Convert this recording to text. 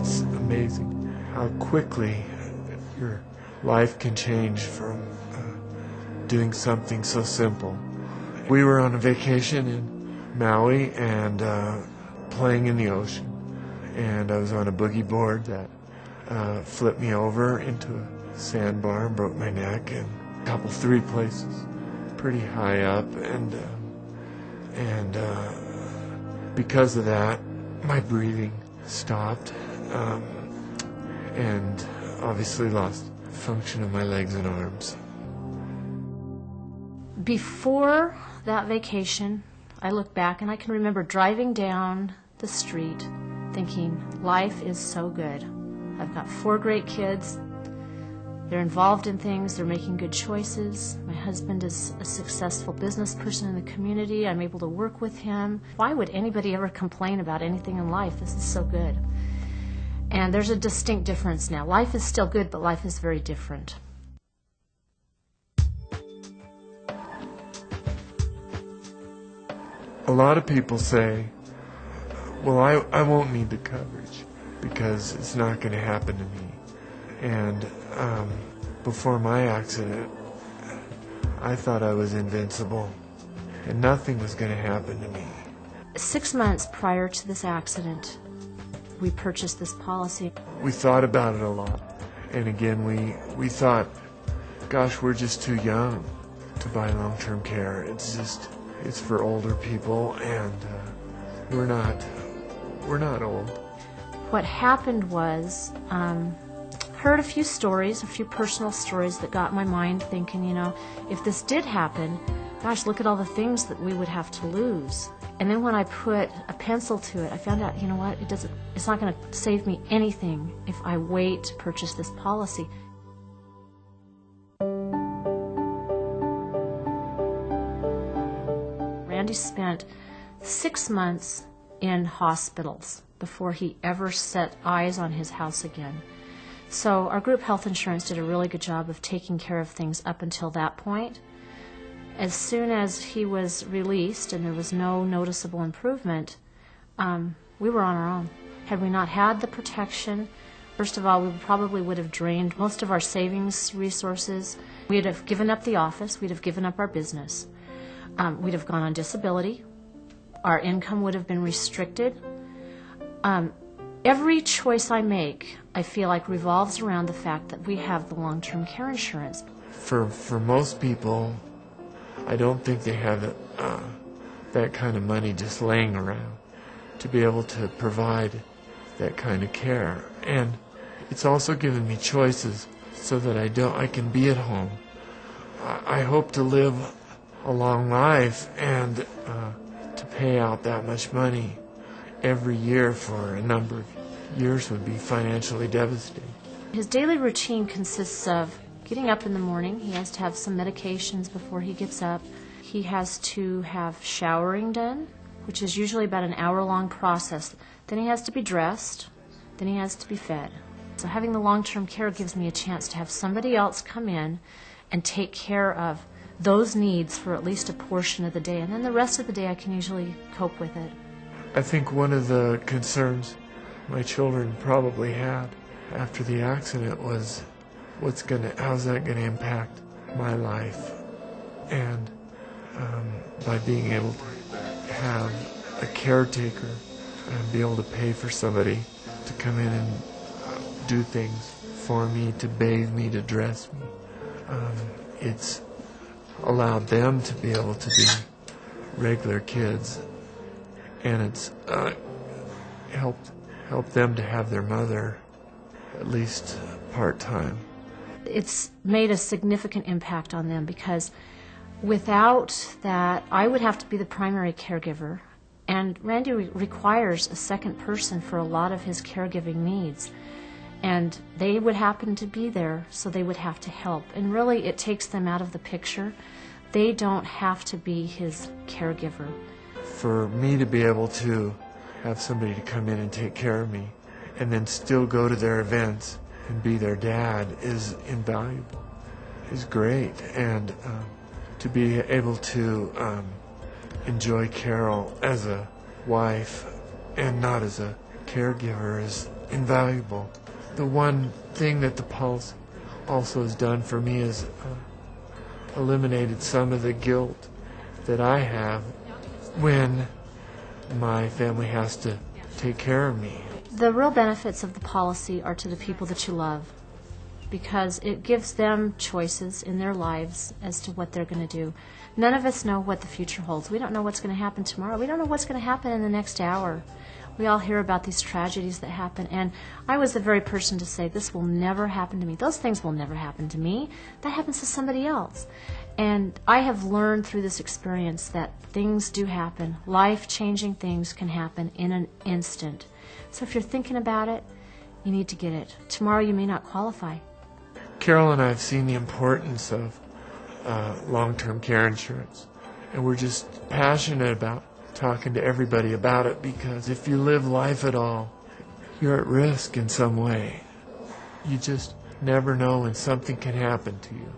it's amazing how quickly your life can change from doing something so simple. We were on a vacation in Maui and playing in the ocean, and I was on a boogie board that flipped me over into a sandbar and broke my neck in three places, pretty high up, and because of that, my breathing stopped, and obviously lost function of my legs and arms. Before that vacation, I look back and I can remember driving down the street thinking, life is so good. I've got 4 great kids. They're involved in things. They're making good choices. My husband is a successful business person in the community. I'm able to work with him. Why would anybody ever complain about anything in life? This is so good. And there's a distinct difference now. Life is still good, but life is very different. A lot of people say, well, I won't need the coverage because it's not going to happen to me. And before my accident, I thought I was invincible and nothing was going to happen to me. 6 months prior to this accident, we purchased this policy. We thought about it a lot. And again, we thought, gosh, we're just too young to buy long-term care. It's for older people, and we're not old. What happened was, heard a few stories, a few personal stories that got my mind thinking, if this did happen, gosh, look at all the things that we would have to lose. And then when I put a pencil to it, I found out, what, it's not going to save me anything if I wait to purchase this policy. Randy spent 6 months in hospitals before he ever set eyes on his house again. So our group health insurance did a really good job of taking care of things up until that point. As soon as he was released and there was no noticeable improvement, we were on our own. Had we not had the protection, first of all, we probably would have drained most of our savings resources. We'd have given up the office. We'd have given up our business. We'd have gone on disability. Our income would have been restricted. Every choice I make, I feel like revolves around the fact that we have the long-term care insurance. For most people, I don't think they have that kind of money just laying around to be able to provide that kind of care. And it's also given me choices so that I can be at home. I hope to live a long life, and to pay out that much money every year for a number of years would be financially devastating. His daily routine consists of getting up in the morning. He has to have some medications before he gets up. He has to have showering done, which is usually about an hour-long process. Then he has to be dressed. Then he has to be fed. So having the long-term care gives me a chance to have somebody else come in and take care of those needs for at least a portion of the day, and then the rest of the day I can usually cope with it. I think one of the concerns my children probably had after the accident was how's that going to impact my life, and by being able to have a caretaker and be able to pay for somebody to come in and do things for me, to bathe me, to dress me, it's allowed them to be able to be regular kids, and it's helped them to have their mother at least part-time. It's made a significant impact on them because without that, I would have to be the primary caregiver, and Randy requires a second person for a lot of his caregiving needs, and they would happen to be there, so they would have to help. And really, it takes them out of the picture. They don't have to be his caregiver. For me to be able to have somebody to come in and take care of me and then still go to their events and be their dad is invaluable, is great. And to be able to enjoy Carol as a wife and not as a caregiver invaluable. The one thing that the policy also has done for me is eliminated some of the guilt that I have when my family has to take care of me. The real benefits of the policy are to the people that you love, because it gives them choices in their lives as to what they're going to do. None of us know what the future holds. We don't know what's going to happen tomorrow. We don't know what's going to happen in the next hour. We all hear about these tragedies that happen, and I was the very person to say, this will never happen to me. Those things will never happen to me. That happens to somebody else. And I have learned through this experience that things do happen. Life-changing things can happen in an instant. So if you're thinking about it, you need to get it. Tomorrow you may not qualify. Carol and I have seen the importance of long-term care insurance, and we're just passionate about talking to everybody about it, because if you live life at all, you're at risk in some way. You just never know when something can happen to you.